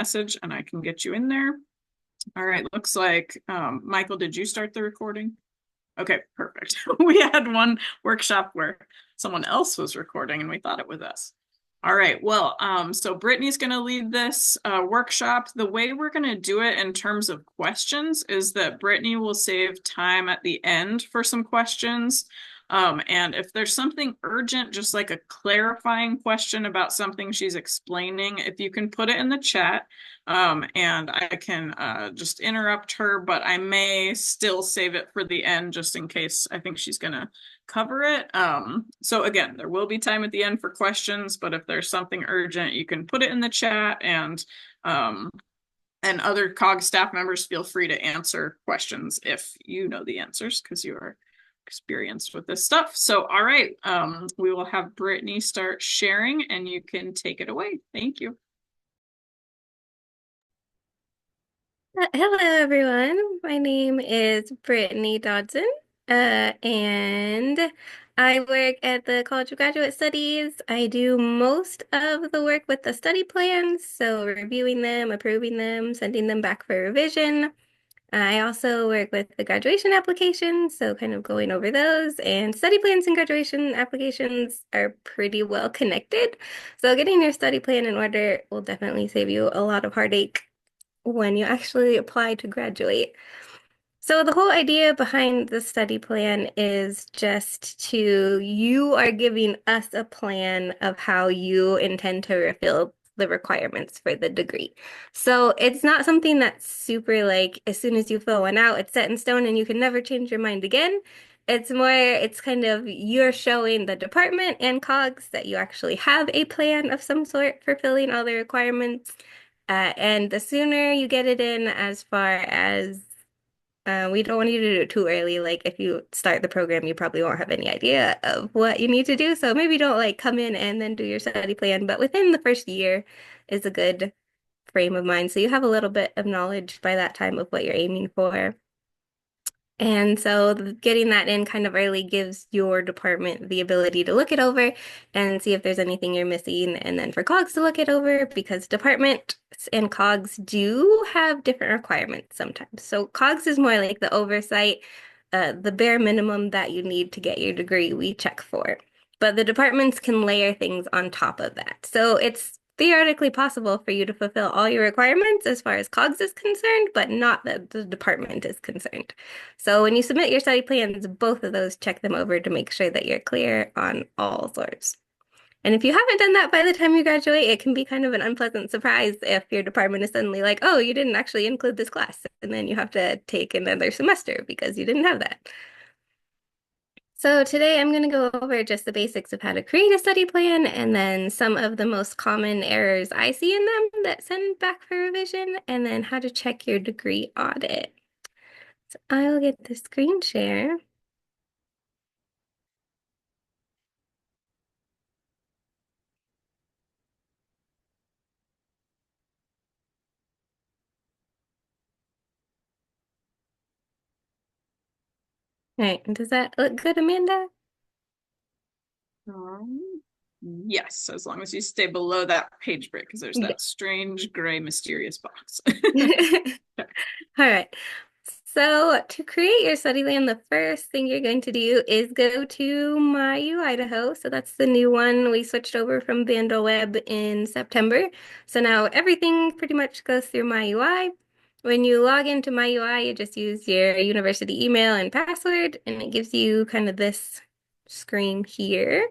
message and I can get you in there. All right, looks like Michael, did you start the recording? Okay, perfect. We had one workshop where someone else was recording and we thought it was us. All right, well, so Brittany's going to lead this workshop. The way we're going to do it in terms of questions is that Brittany will save time at the end for some questions. And if there's something urgent, just like a clarifying question about something she's explaining, if you can put it in the chat, and I can just interrupt her, but I may still save it for the end just in case I think she's going to cover it. So again, there will be time at the end for questions, but if there's something urgent, you can put it in the chat and other COG staff members feel free to answer questions if you know the answers because you are experienced with this stuff. So, all right, we will have Brittany start sharing and you can take it away. Thank you. Hello, everyone. My name is Brittany Dodson, and I work at the College of Graduate Studies. I do most of the work with the study plans, so reviewing them, approving them, sending them back for revision. I also work with the graduation applications, so kind of going over those. And study plans and graduation applications are pretty well connected. So getting your study plan in order will definitely save you a lot of heartache when you actually apply to graduate. So the whole idea behind the study plan is just you are giving us a plan of how you intend to fulfill the requirements for the degree. So it's not something that's super like as soon as you fill one out, it's set in stone and you can never change your mind again. It's kind of you're showing the department and COGS that you actually have a plan of some sort for filling all the requirements. And the sooner you get it in, as far as we don't want you to do it too early. Like if you start the program, you probably won't have any idea of what you need to do. So maybe don't like come in and then do your study plan, but within the first year is a good frame of mind. So you have a little bit of knowledge by that time of what you're aiming for. And so getting that in kind of early gives your department the ability to look it over and see if there's anything you're missing. And then for COGS to look it over because departments and COGS do have different requirements sometimes. So COGS is more like the oversight, the bare minimum that you need to get your degree, we check for. But the departments can layer things on top of that. So it's theoretically possible for you to fulfill all your requirements as far as COGS is concerned, but not that the department is concerned. So when you submit your study plans, both of those check them over to make sure that you're clear on all sorts. And if you haven't done that by the time you graduate, it can be kind of an unpleasant surprise if your department is suddenly like, oh, you didn't actually include this class. And then you have to take another semester because you didn't have that. So today I'm going to go over just the basics of how to create a study plan and then some of the most common errors I see in them that send back for revision and then how to check your degree audit. So I'll get the screen share. All right, does that look good, Amanda? Um, yes, as long as you stay below that page break, because there's Yeah. that strange gray mysterious box. All right. So to create your study plan, the first thing you're going to do is go to MyU Idaho. So that's the new one. We switched over from VandelWeb in September. So now everything pretty much goes through MyUI. When you log into MyUI, you just use your university email and password, and it gives you kind of this screen here.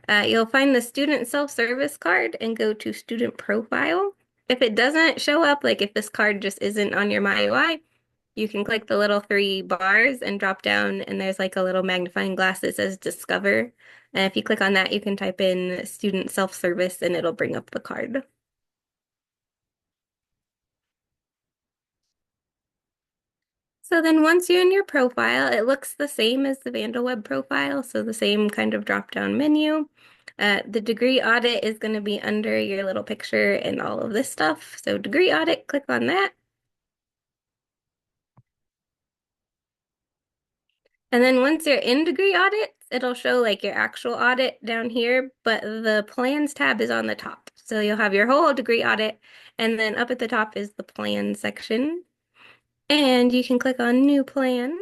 You'll find the student self-service card and go to student profile. If it doesn't show up, like if this card just isn't on your MyUI, you can click the little three bars and drop down, and there's like a little magnifying glass that says Discover. And if you click on that, you can type in student self-service and it'll bring up the card. So then once you're in your profile, it looks the same as the VandelWeb profile, so the same kind of drop-down menu. The degree audit is going to be under your little picture and all of this stuff. So degree audit, click on that. And then once you're in degree audit, it'll show like your actual audit down here, but the plans tab is on the top. So you'll have your whole degree audit, and then up at the top is the plan section. And you can click on new plan.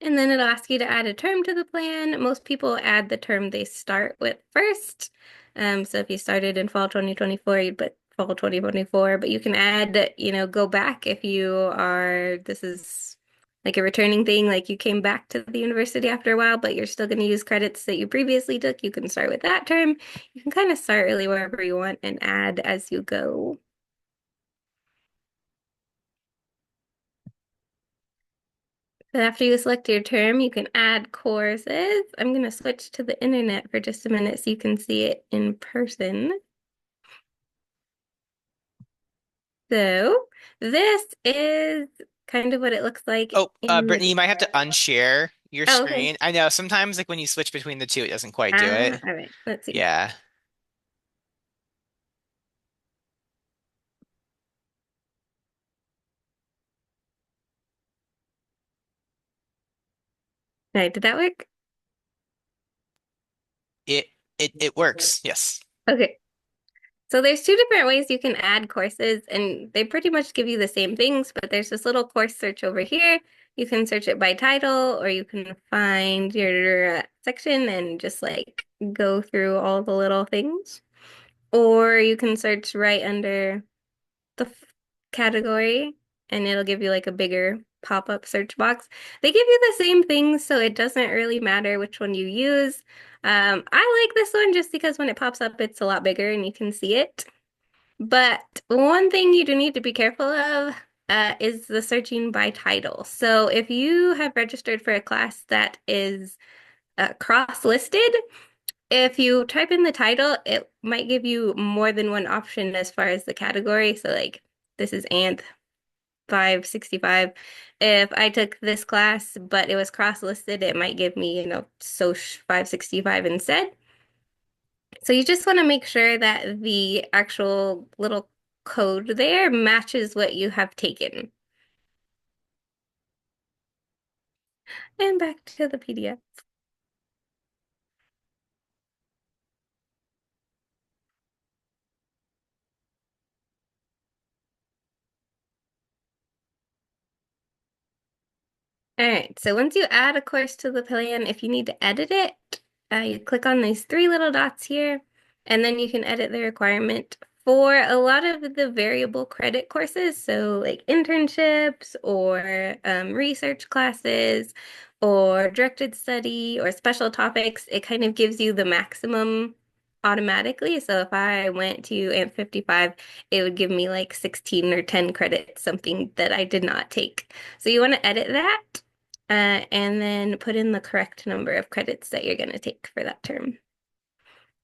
And then it'll ask you to add a term to the plan. Most people add the term they start with first. So if you started in fall 2024, you'd put fall 2024, but you can add, go back if this is like a returning thing, like you came back to the university after a while, but you're still going to use credits that you previously took. You can start with that term. You can kind of start really wherever you want and add as you go. Then after you select your term, you can add courses. I'm going to switch to the internet for just a minute so you can see it in person. So this is kind of what it looks like Oh, in the Brittany, you might have to Grad. unshare your Oh, okay. screen. I know sometimes like when you switch between the two, it doesn't quite do it. All right. Let's see. Yeah. All right. Did that work? It it works. Yes. Okay. So there's two different ways you can add courses, and they pretty much give you the same things, but there's this little course search over here. You can search it by title, or you can find your section and just like go through all the little things. Or you can search right under the category, and it'll give you like a bigger pop-up search box. They give you the same things, so it doesn't really matter which one you use. I like this one just because when it pops up, it's a lot bigger and you can see it. But one thing you do need to be careful of is the searching by title. So if you have registered for a class that is cross-listed, if you type in the title, it might give you more than one option as far as the category. So like this is Anth 565. If I took this class, but it was cross-listed, it might give me, Soc 565 instead. So you just want to make sure that the actual little code there matches what you have taken. And back to the PDF. All right, so once you add a course to the plan, if you need to edit it, you click on these three little dots here, and then you can edit the requirement for a lot of the variable credit courses, so like internships or research classes or directed study or special topics. It kind of gives you the maximum automatically. So if I went to AMP 55, it would give me like 16 or 10 credits, something that I did not take. So you want to edit that and then put in the correct number of credits that you're going to take for that term.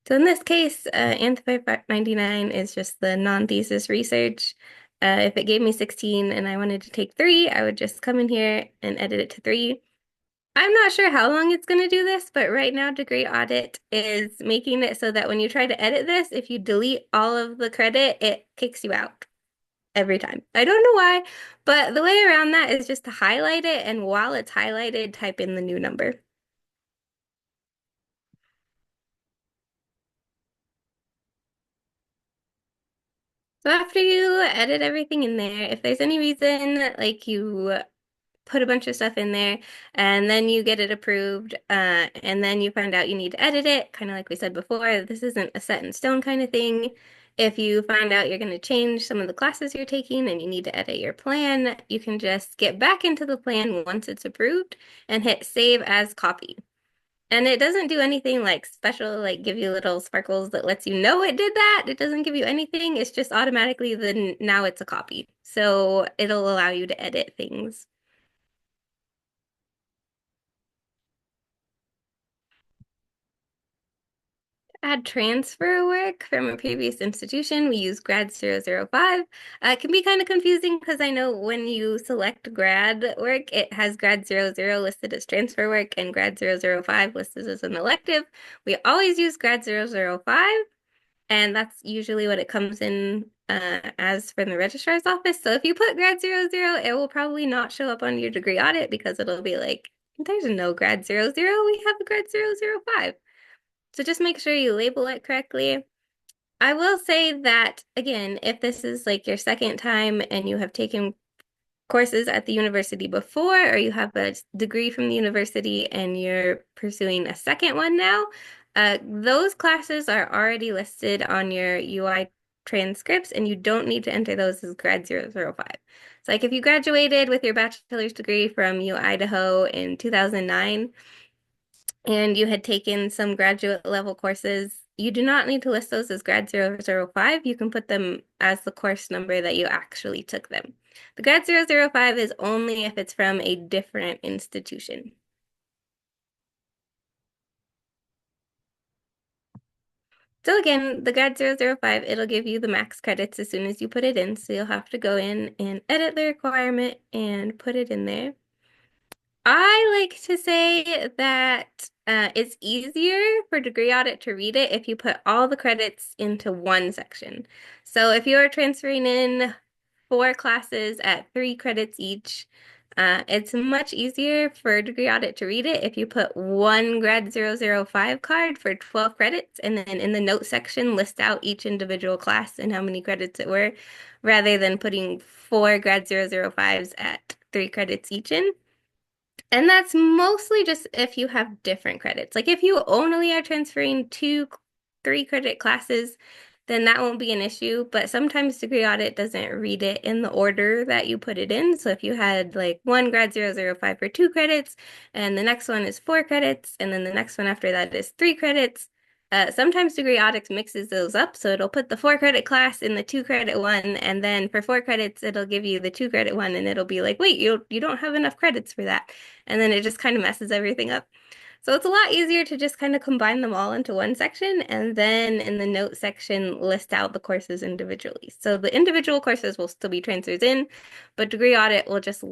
So in this case, Anthropy 99 is just the non-thesis research. If it gave me 16 and I wanted to take 3, I would just come in here and edit it to 3. I'm not sure how long it's going to do this, but right now Degree Audit is making it so that when you try to edit this, if you delete all of the credit, it kicks you out every time. I don't know why, but the way around that is just to highlight it, and while it's highlighted, type in the new number. So after you edit everything in there, if there's any reason like you put a bunch of stuff in there and then you get it approved, and then you find out you need to edit it, kind of like we said before, this isn't a set in stone kind of thing. If you find out you're going to change some of the classes you're taking and you need to edit your plan, you can just get back into the plan once it's approved and hit save as copy. And it doesn't do anything like special, like give you little sparkles that lets you know it did that. It doesn't give you anything. It's just automatically then now it's a copy. So it'll allow you to edit things. Add transfer work from a previous institution, we use Grad 005. It can be kind of confusing because I know when you select grad work, it has Grad 00 listed as transfer work and Grad 005 listed as an elective. We always use Grad 005, and that's usually what it comes in as from the registrar's office. So if you put Grad 00, it will probably not show up on your degree audit because it'll be like There's no grad 00. We have a grad 005. So just make sure you label it correctly. I will say that, again, if this is like your second time and you have taken courses at the university before, or you have a degree from the university and you're pursuing a second one now, those classes are already listed on your UI transcripts, and you don't need to enter those as grad 005. So like if you graduated with your bachelor's degree from U Idaho in 2009 and you had taken some graduate level courses, you do not need to list those as grad 005. You can put them as the course number that you actually took them. The grad 005 is only if it's from a different institution. So again, the grad 005, it'll give you the max credits as soon as you put it in. So you'll have to go in and edit the requirement and put it in there. I like to say that it's easier for Degree Audit to read it if you put all the credits into one section. So if you're transferring in 4 classes at 3 credits each, it's much easier for Degree Audit to read it if you put one Grad 005 card for 12 credits and then in the note section list out each individual class and how many credits it were, rather than putting 4 Grad 005s at 3 credits each in. And that's mostly just if you have different credits. Like if you only are transferring 2 3 credit classes, then that won't be an issue. But sometimes Degree Audit doesn't read it in the order that you put it in. So if you had like one grad 005 for 2 credits, and the next one is 4 credits, and then the next one after that is 3 credits, sometimes Degree Audit mixes those up. So it'll put the 4 credit class in the 2 credit one, and then for 4 credits, it'll give you the 2 credit one, and it'll be like, wait, you don't have enough credits for that. And then it just kind of messes everything up. So it's a lot easier to just kind of combine them all into one section and then in the note section list out the courses individually. So the individual courses will still be transfers in, but Degree Audit will just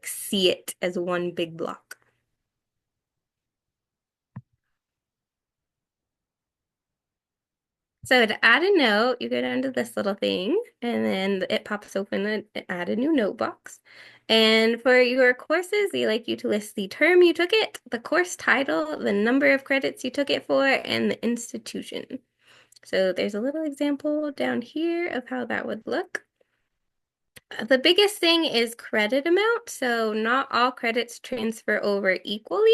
see it as one big block. So to add a note, you go down to this little thing and then it pops open and add a new note box. And for your courses, they like you to list the term you took it, the course title, the number of credits you took it for, and the institution. So there's a little example down here of how that would look. The biggest thing is credit amount. So not all credits transfer over equally.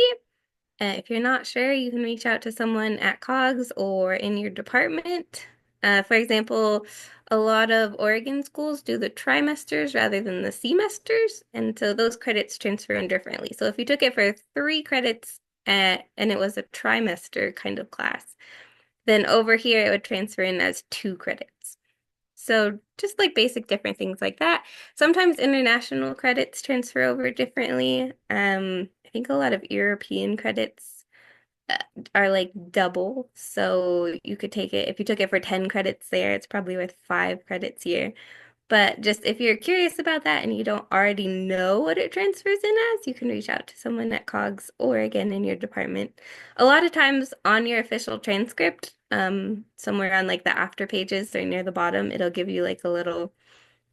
If you're not sure, you can reach out to someone at COGS or in your department. For example, a lot of Oregon schools do the trimesters rather than the semesters, and so those credits transfer in differently. So if you took it for 3 credits and it was a trimester kind of class, then over here it would transfer in as 2 credits. So just like basic different things like that. Sometimes international credits transfer over differently. I think a lot of European credits uh, are like double. So you could take it, if you took it for 10 credits there, it's probably worth 5 credits here. But just if you're curious about that and you don't already know what it transfers in as, you can reach out to someone at COGS or again in your department. A lot of times on your official transcript, somewhere on like the after pages or near the bottom, it'll give you like a little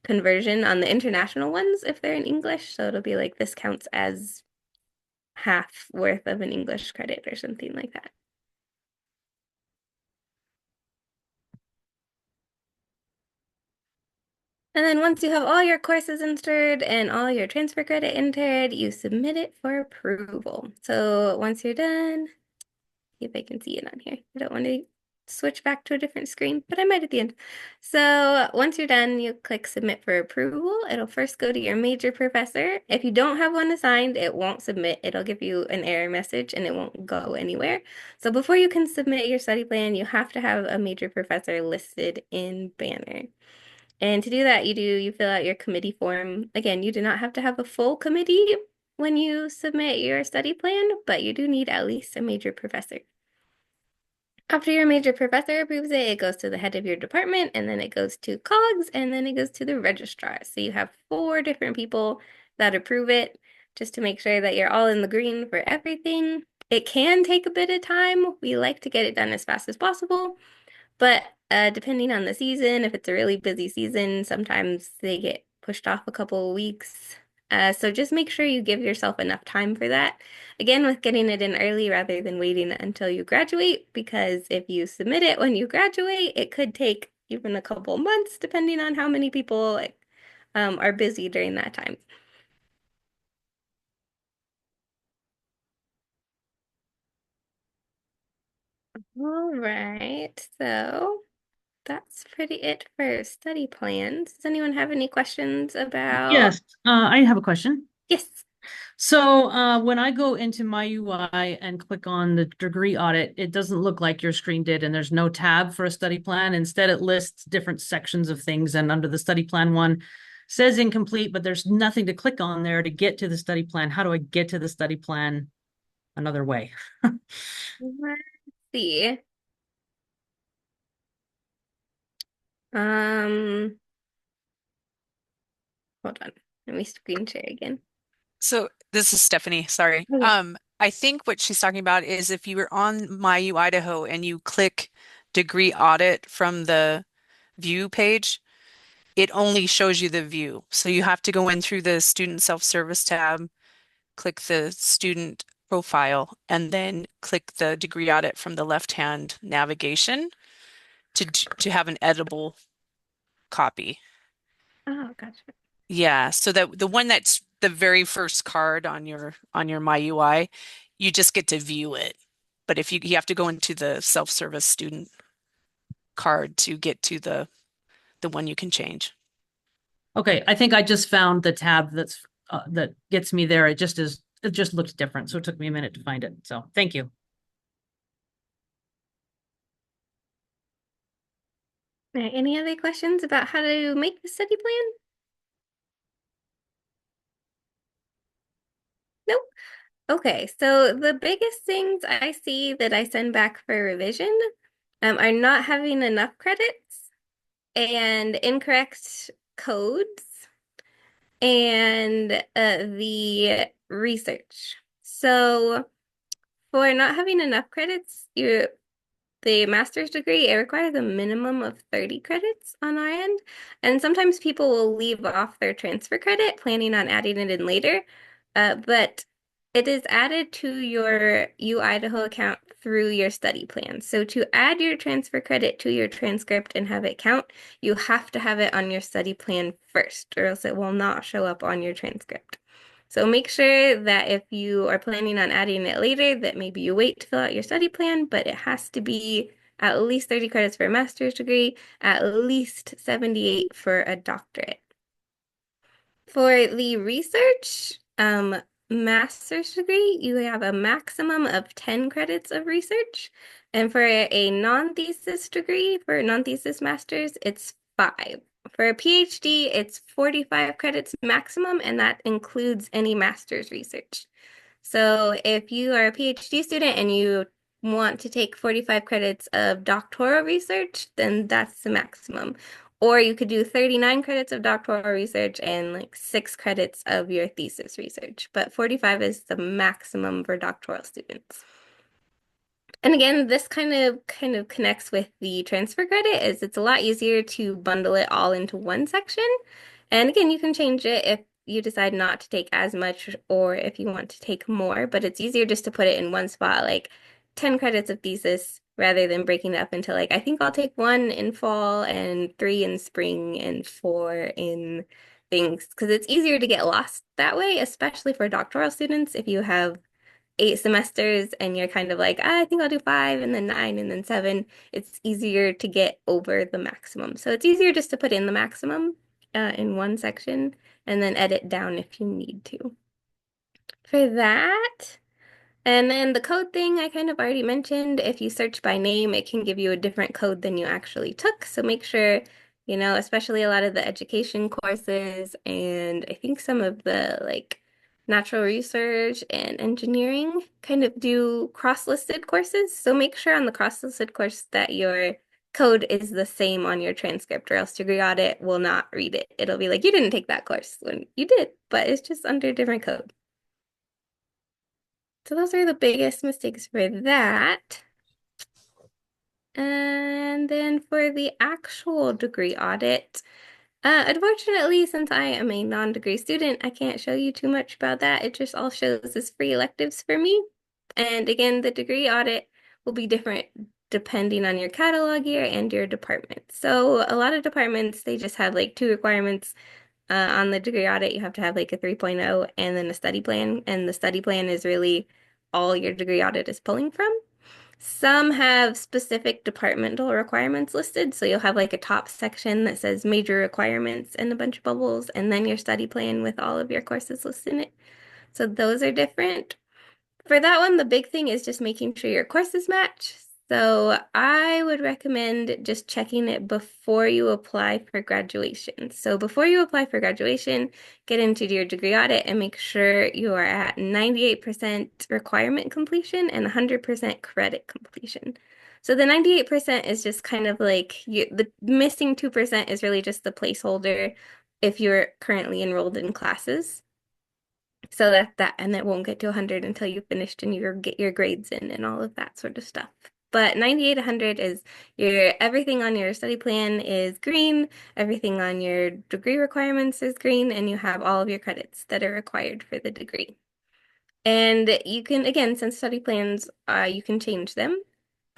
conversion on the international ones if they're in English. So it'll be like this counts as half worth of an English credit or something like that. And then once you have all your courses entered and all your transfer credit entered, you submit it for approval. So once you're done, see if I can see it on here. I don't want to switch back to a different screen, but I might at the end. So once you're done, you click submit for approval. It'll first go to your major professor. If you don't have one assigned, it won't submit. It'll give you an error message and it won't go anywhere. So before you can submit your study plan, you have to have a major professor listed in Banner. And to do that, you fill out your committee form. Again, you do not have to have a full committee when you submit your study plan, but you do need at least a major professor. After your major professor approves it, it goes to the head of your department, and then it goes to COGS, and then it goes to the registrar. So you have 4 different people that approve it just to make sure that you're all in the green for everything. It can take a bit of time. We like to get it done as fast as possible. But depending on the season, if it's a really busy season, sometimes they get pushed off a couple of weeks. So just make sure you give yourself enough time for that. Again, with getting it in early rather than waiting until you graduate, because if you submit it when you graduate, it could take even a couple months, depending on how many people are busy during that time. All right, so that's pretty it for study plans. Does anyone have any questions about? Yes, I have a question. Yes. So when I go into my UI and click on the degree audit, it doesn't look like your screen did, and there's no tab for a study plan. Instead, it lists different sections of things, and under the study plan one says incomplete, but there's nothing to click on there to get to the study plan. How do I get to the study plan another way? Let's see. Um, Hold on. Let me screen share again. So this is Stephanie, sorry. Oh, yeah. I think what she's talking about is if you were on My U Idaho and you click Degree Audit from the view page, it only shows you the view. So you have to go in through the Student Self-Service tab, click the student profile, and then click the Degree Audit from the left-hand navigation to have an editable copy. Oh, gotcha. Yeah, so that the one that's the very first card on your My UI, you just get to view it. But if you have to go into the self-service student card to get to the one you can change. Okay, I think I just found the tab that gets me there. It just looks different, so it took me a minute to find it. So thank you. Any other questions about how to make the study plan? Nope. Okay, so the biggest things I see that I send back for revision are not having enough credits and incorrect codes and the research. So for not having enough credits, the master's degree, it requires a minimum of 30 credits on our end. And sometimes people will leave off their transfer credit, planning on adding it in later. But it is added to your U Idaho account through your study plan. So to add your transfer credit to your transcript and have it count, you have to have it on your study plan first, or else it will not show up on your transcript. So make sure that if you are planning on adding it later, that maybe you wait to fill out your study plan, but it has to be at least 30 credits for a master's degree, at least 78 for a doctorate. For the research, master's degree, you have a maximum of 10 credits of research. And for a non-thesis degree, for a non-thesis master's, it's 5. For a PhD, it's 45 credits maximum, and that includes any master's research. So if you are a PhD student and you want to take 45 credits of doctoral research, then that's the maximum. Or you could do 39 credits of doctoral research and like 6 credits of your thesis research. But 45 is the maximum for doctoral students. And again, this kind of connects with the transfer credit, is it's a lot easier to bundle it all into one section. And again, you can change it if you decide not to take as much or if you want to take more, but it's easier just to put it in one spot, like 10 credits of thesis rather than breaking it up into like, I think I'll take 1 in fall and 3 in spring and 4 in things, because it's easier to get lost that way, especially for doctoral students. If you have 8 semesters and you're kind of like, I think I'll do 5 and then 9 and then 7, it's easier to get over the maximum. So it's easier just to put in the maximum in one section and then edit down if you need to. For that, and then the code thing I kind of already mentioned, if you search by name, it can give you a different code than you actually took. So make sure, especially a lot of the education courses and I think some of the like natural research and engineering kind of do cross-listed courses. So make sure on the cross-listed course that your code is the same on your transcript, or else Degree Audit will not read it. It'll be like, you didn't take that course when you did, but it's just under a different code. So those are the biggest mistakes for that. And then for the actual degree audit, Unfortunately, since I am a non-degree student, I can't show you too much about that. It just all shows as free electives for me. And again, the degree audit will be different depending on your catalog year and your department. So a lot of departments, they just have like two requirements. On the degree audit, you have to have like a 3.0 and then a study plan. And the study plan is really all your degree audit is pulling from. Some have specific departmental requirements listed. So you'll have like a top section that says major requirements and a bunch of bubbles, and then your study plan with all of your courses listed in it. So those are different. For that one, the big thing is just making sure your courses match. So I would recommend just checking it before you apply for graduation. So before you apply for graduation, get into your degree audit and make sure you are at 98% requirement completion and 100% credit completion. So the 98% is just kind of like the missing 2% is really just the placeholder if you're currently enrolled in classes. So that and it won't get to 100 until you've finished and you get your grades in and all of that sort of stuff. But 98, 100 is everything on your study plan is green, everything on your degree requirements is green, and you have all of your credits that are required for the degree. And you can, again, since study plans, you can change them.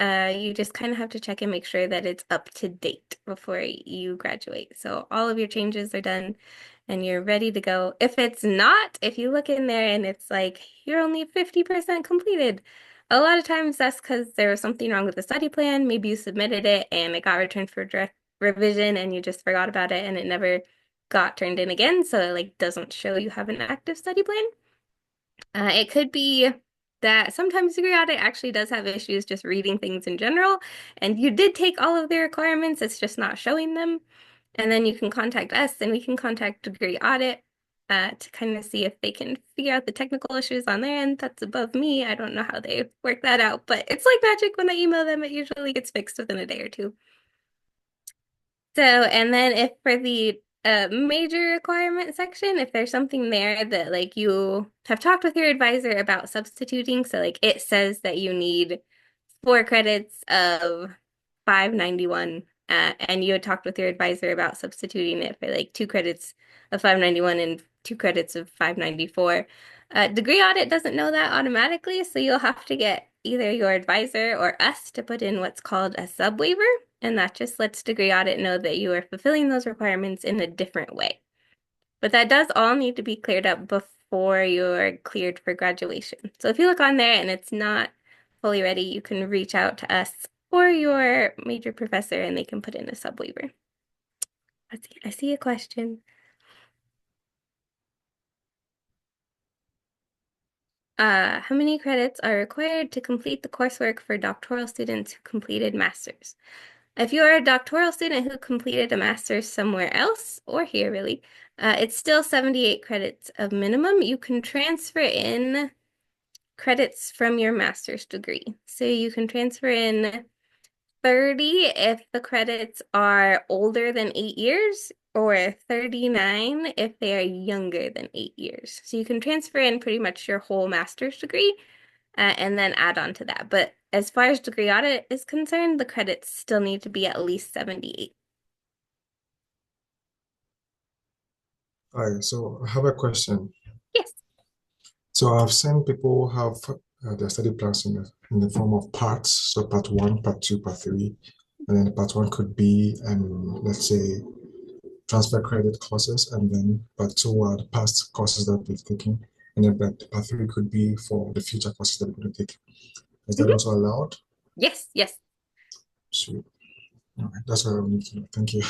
You just kind of have to check and make sure that it's up to date before you graduate. So all of your changes are done and you're ready to go. If it's not, if you look in there and it's like you're only 50% completed, a lot of times that's because there was something wrong with the study plan. Maybe you submitted it and it got returned for direct revision and you just forgot about it and it never got turned in again. So it like doesn't show you have an active study plan. It could be that sometimes Degree Audit actually does have issues just reading things in general, and you did take all of the requirements, it's just not showing them. And then you can contact us and we can contact Degree Audit to kind of see if they can figure out the technical issues on their end. That's above me. I don't know how they work that out, but it's like magic when I email them, it usually gets fixed within a day or two. So, and then if for the major requirement section, if there's something there that like you have talked with your advisor about substituting, so like it says that you need 4 credits of 591, and you had talked with your advisor about substituting it for like 2 credits of 591 and 2 credits of 594. Degree Audit doesn't know that automatically, so you'll have to get either your advisor or us to put in what's called a sub waiver, and that just lets Degree Audit know that you are fulfilling those requirements in a different way. But that does all need to be cleared up before you're cleared for graduation. So if you look on there and it's not fully ready, you can reach out to us or your major professor and they can put in a sub waiver. I see a question. How many credits are required to complete the coursework for doctoral students who completed masters? If you are a doctoral student who completed a master's somewhere else, or here really, it's still 78 credits of minimum. You can transfer in credits from your master's degree. So you can transfer in 30 if the credits are older than 8 years, or 39 if they are younger than 8 years. So you can transfer in pretty much your whole master's degree and then add on to that. But as far as degree audit is concerned, the credits still need to be at least 78. Hi, so I have a question. Yes. So I've seen people have their study plans in the form of parts. So part one, part two, part three. And then part one could be, let's say, transfer credit courses. And then part two are the past courses that they've taken. And then part three could be for the future courses that they're going to take. Is that also allowed? Yes, yes. Sweet. All right, that's what I need to know. Thank you.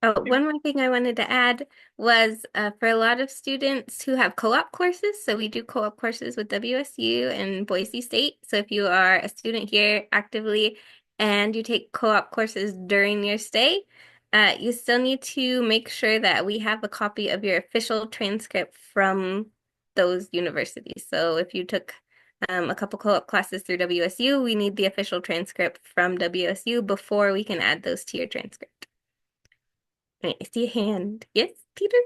Oh, one more thing I wanted to add was for a lot of students who have co-op courses, so we do co-op courses with WSU and Boise State. So if you are a student here actively and you take co-op courses during your stay, you still need to make sure that we have a copy of your official transcript from those universities. So if you took a couple co-op classes through WSU, we need the official transcript from WSU before we can add those to your transcript. I see a hand. Yes, Peter?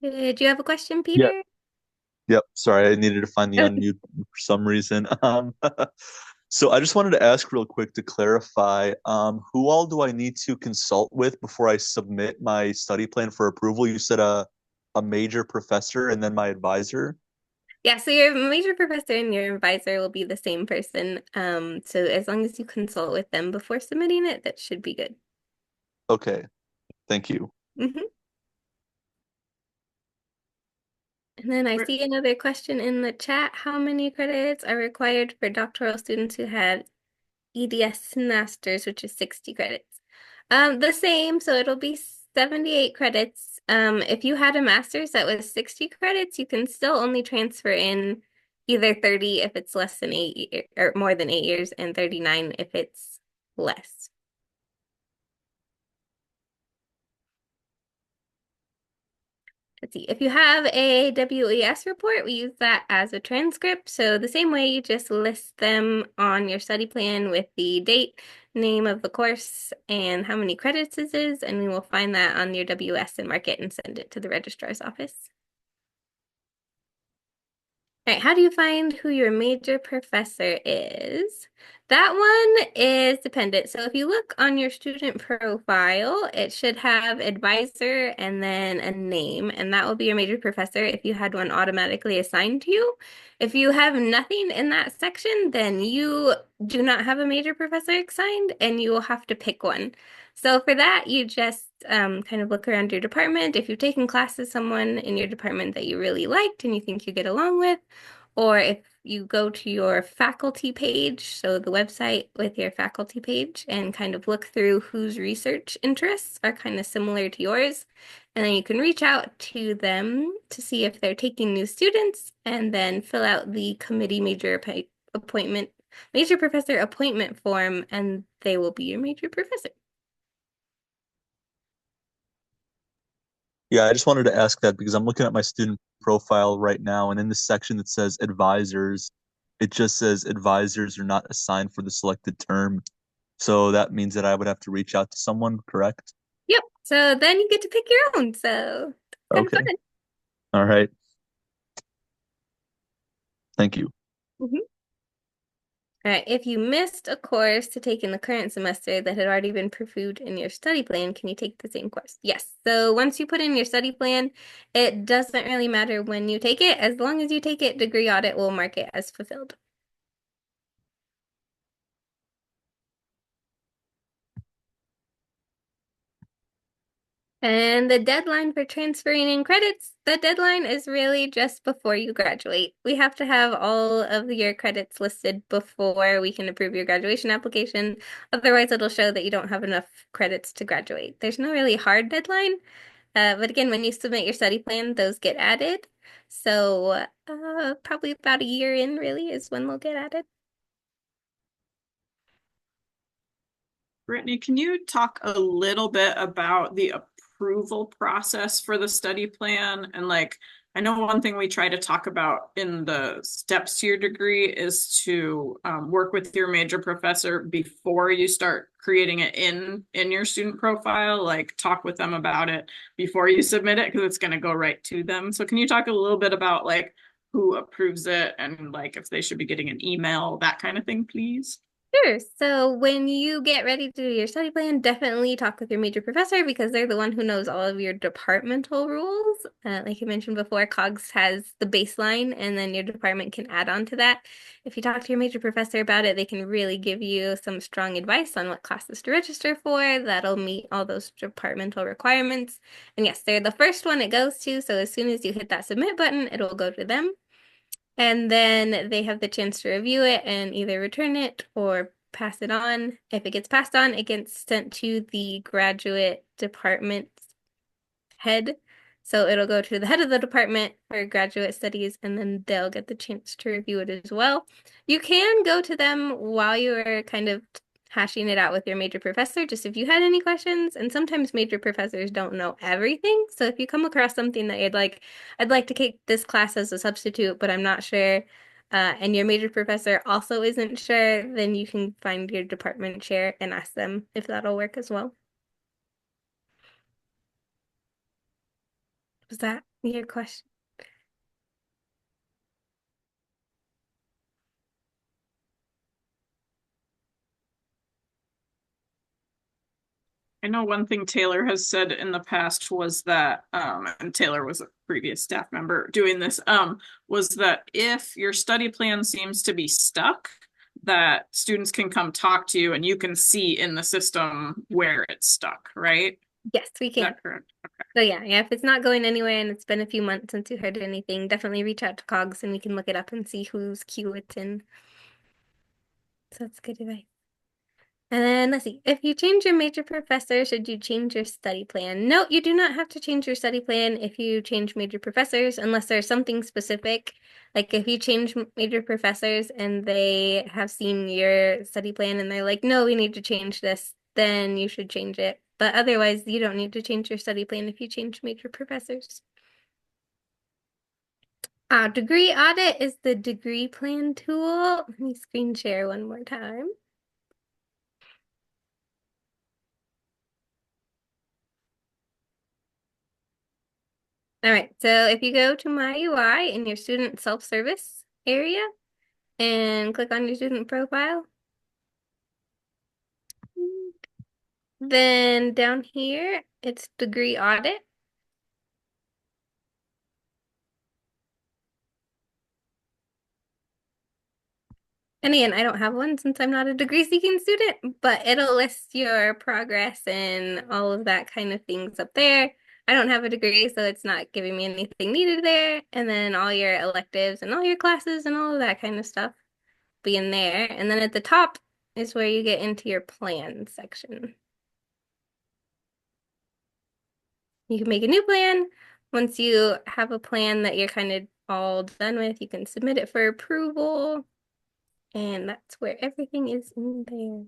Did you have a question, Yep. Peter? Yep. Sorry, I needed to find the Okay. unmute for some reason. So I just wanted to ask real quick to clarify, who all do I need to consult with before I submit my study plan for approval? You said a major professor and then my advisor. Yeah, so your major professor and your advisor will be the same person. So as long as you consult with them before submitting it, that should be good. Okay, thank you. Hmm. And then I Brit- see another question in the chat. How many credits are required for doctoral students who had EDS masters, which is 60 credits? The same, so it'll be 78 credits. If you had a master's that was 60 credits, you can still only transfer in either 30 if it's less than 8 or more than 8 years, and 39 if it's less. Let's see. If you have a WES report, we use that as a transcript. So the same way, you just list them on your study plan with the date, name of the course, and how many credits this is, and we will find that on your WS and mark it and send it to the registrar's office. All right, how do you find who your major professor is? That one is dependent. So if you look on your student profile, it should have advisor and then a name, and that will be your major professor if you had one automatically assigned to you. If you have nothing in that section, then you do not have a major professor assigned, and you will have to pick one. So for that, you just kind of look around your department. If you've taken classes someone in your department that you really liked and you think you get along with, or if you go to your faculty page, so the website with your faculty page, and kind of look through whose research interests are kind of similar to yours, and then you can reach out to them to see if they're taking new students, and then fill out the committee major professor appointment form, and they will be your major professor. Yeah, I just wanted to ask that because I'm looking at my student profile right now, and in the section that says advisors, it just says advisors are not assigned for the selected term. So that means that I would have to reach out to someone, correct? Yep. So then you get to pick your own. So kind of Okay. fun. All right. Thank you. Mhm. All right, if you missed a course to take in the current semester that had already been previewed in your study plan, can you take the same course? Yes. So once you put in your study plan, it doesn't really matter when you take it. As long as you take it, Degree Audit will mark it as fulfilled. And the deadline for transferring in credits, the deadline is really just before you graduate. We have to have all of your credits listed before we can approve your graduation application. Otherwise, it'll show that you don't have enough credits to graduate. There's no really hard deadline. But again, when you submit your study plan, those get added. So probably about a year in really is when they'll get added. Brittany, can you talk a little bit about the approval process for the study plan? And like, I know one thing we try to talk about in the steps to your degree is to work with your major professor before you start creating it in your student profile. Like, talk with them about it before you submit it because it's going to go right to them. So, can you talk a little bit about like who approves it and like if they should be getting an email, that kind of thing, please? Sure. So when you get ready to do your study plan, definitely talk with your major professor because they're the one who knows all of your departmental rules. Like I mentioned before, COGS has the baseline, and then your department can add on to that. If you talk to your major professor about it, they can really give you some strong advice on what classes to register for that'll meet all those departmental requirements. And yes, they're the first one it goes to. So as soon as you hit that submit button, it'll go to them. And then they have the chance to review it and either return it or pass it on. If it gets passed on, it gets sent to the graduate department head. So it'll go to the head of the department for graduate studies, and then they'll get the chance to review it as well. You can go to them while you're kind of hashing it out with your major professor, just if you had any questions. And sometimes major professors don't know everything. So if you come across something that I'd like to take this class as a substitute, but I'm not sure, and your major professor also isn't sure, then you can find your department chair and ask them if that'll work as well. Was that your question? I know one thing Taylor has said in the past was that, and Taylor was a previous staff member doing this, was that if your study plan seems to be stuck, that students can come talk to you and you can see in the system where it's stuck, right? Yes, we Is can. that correct? Okay. So yeah, if it's not going anywhere and it's been a few months since you heard anything, definitely reach out to COGS and we can look it up and see whose queue it's in. So that's good advice. And then let's see, if you change your major professor, should you change your study plan? No, you do not have to change your study plan if you change major professors, unless there's something specific. Like if you change major professors and they have seen your study plan and they're like, no, we need to change this, then you should change it. But otherwise, you don't need to change your study plan if you change major professors. Degree Audit is the degree plan tool. Let me screen share one more time. All right, so if you go to My UI in your student self-service area and click on your student profile, then down here, it's Degree Audit. And again, I don't have one since I'm not a degree seeking student, but it'll list your progress and all of that kind of things up there. I don't have a degree, so it's not giving me anything needed there. And then all your electives and all your classes and all of that kind of stuff be in there. And then at the top is where you get into your plan section. You can make a new plan. Once you have a plan that you're kind of all done with, you can submit it for approval. And that's where everything is in there.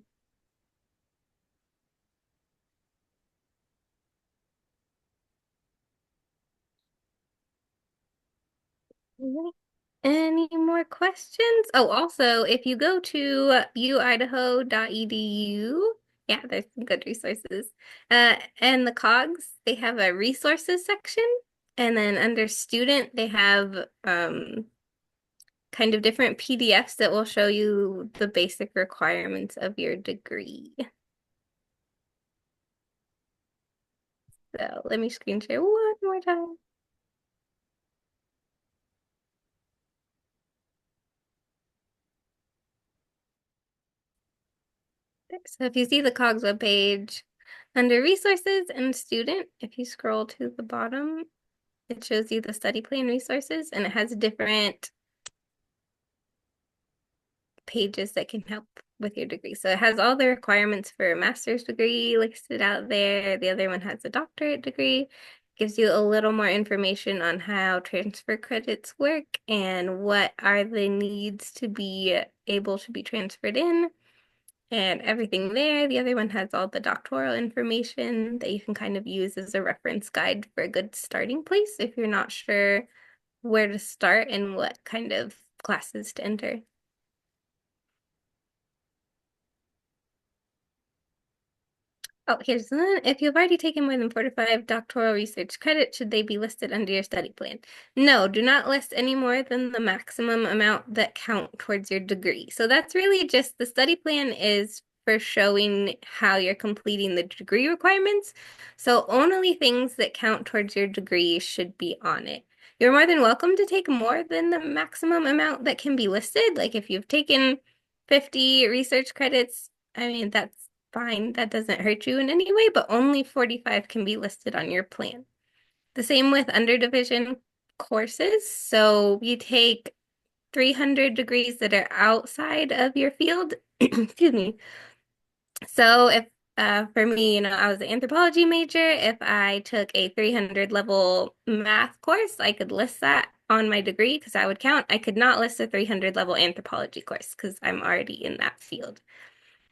Alright. Any more questions? Oh, also, if you go to uidaho.edu, yeah, there's some good resources. And the COGS, they have a resources section. And then under student, they have kind of different PDFs that will show you the basic requirements of your degree. So let me screen share one more time. So if you see the COGS webpage, under resources and student, if you scroll to the bottom, it shows you the study plan resources and it has different pages that can help with your degree. So it has all the requirements for a master's degree listed out there. The other one has a doctorate degree. Gives you a little more information on how transfer credits work and what are the needs to be able to be transferred in and everything there. The other one has all the doctoral information that you can kind of use as a reference guide for a good starting place if you're not sure where to start and what kind of classes to enter. Oh, here's one. If you've already taken more than 4 to 5 doctoral research credits, should they be listed under your study plan? No, do not list any more than the maximum amount that count towards your degree. So that's really just the study plan is for showing how you're completing the degree requirements. So only things that count towards your degree should be on it. You're more than welcome to take more than the maximum amount that can be listed. Like if you've taken 50 research credits, I mean, that's fine. That doesn't hurt you in any way, but only 45 can be listed on your plan. The same with underdivision courses. So you take 300 degrees that are outside of your field. Excuse me. So if for me, I was an anthropology major. If I took a 300 level math course, I could list that on my degree because I would count. I could not list a 300 level anthropology course because I'm already in that field.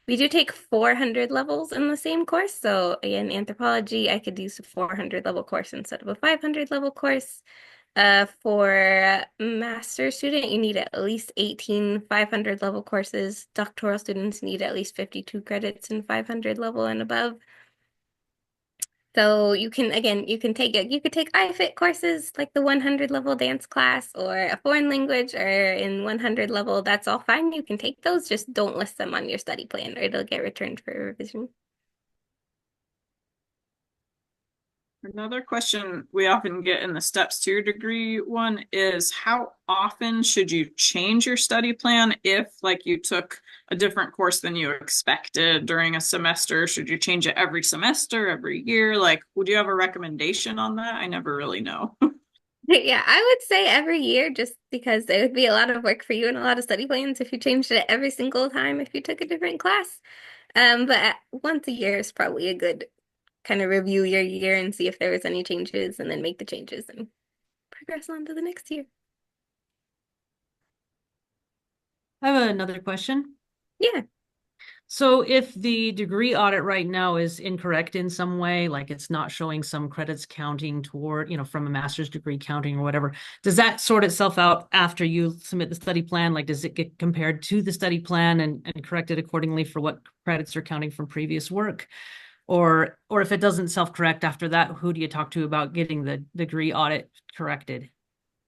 We do take 400 levels in the same course. So in anthropology, I could use a 400 level course instead of a 500 level course. For master's student, you need at least 18 500 level courses. Doctoral students need at least 52 credits in 500 level and above. So you can, again, you could take iFit courses like the 100 level dance class or a foreign language or in 100 level. That's all fine. You can take those. Just don't list them on your study plan or it'll get returned for revision. Another question we often get in the steps to your degree one is how often should you change your study plan if like you took a different course than you expected during a semester? Should you change it every semester, every year? Like, would you have a recommendation on that? I never really know. Yeah, I would say every year just because it would be a lot of work for you and a lot of study plans if you changed it every single time if you took a different class. But once a year is probably a good kind of review your year and see if there was any changes and then make the changes and progress on to the next year. I have another question. Yeah. So if the degree audit right now is incorrect in some way, like it's not showing some credits counting toward, from a master's degree counting or whatever, does that sort itself out after you submit the study plan? Like, does it get compared to the study plan and corrected accordingly for what credits are counting from previous work? Or if it doesn't self-correct after that, who do you talk to about getting the degree audit corrected?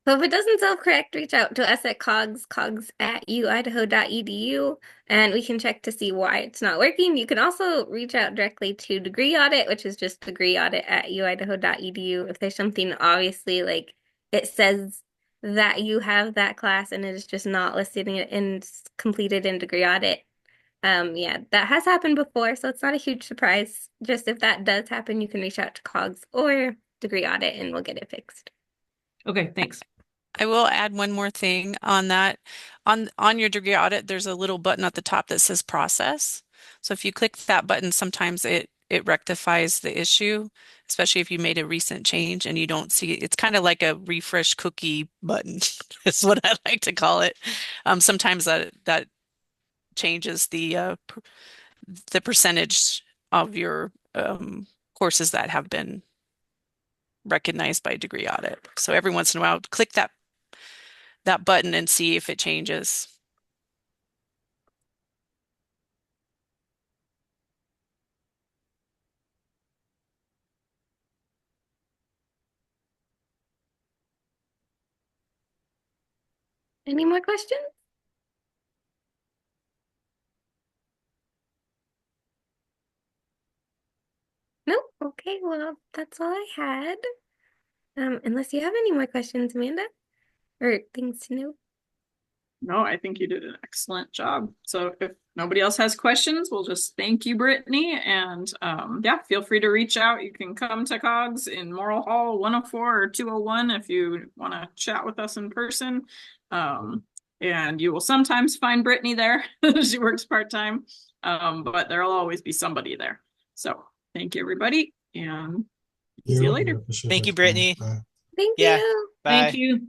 So if it doesn't self-correct, reach out to us at cogs@uidaho.edu, and we can check to see why it's not working. You can also reach out directly to Degree Audit, which is just degreeaudit@uidaho.edu. If there's something obviously like it says that you have that class and it is just not listed and completed in Degree Audit. Yeah, that has happened before, so it's not a huge surprise. Just if that does happen, you can reach out to COGS or Degree Audit and we'll get it fixed. Okay, thanks. I will add one more thing on that. On your degree audit, there's a little button at the top that says process. So if you click that button, sometimes it rectifies the issue, especially if you made a recent change and you don't see it. It's kind of like a refresh cookie button, is what I like to call it. Sometimes that changes the percentage of your courses that have been recognized by degree audit. So every once in a while, click that button and see if it changes. Any more questions? Nope. Okay, well, that's all I had. Unless you have any more questions, Amanda, or things to know. No, I think you did an excellent job. So if nobody else has questions, we'll just thank you, Brittany. And yeah, feel free to reach out. You can come to COGS in Morrill Hall 104 or 201 if you want to chat with us in person. And you will sometimes find Brittany there. She works part-time, but there'll always be somebody there. So thank you, everybody, and see you later. Appreciate Thank you, it. Yeah, Brittany. bye. Thank Yeah, you. bye. Thank you.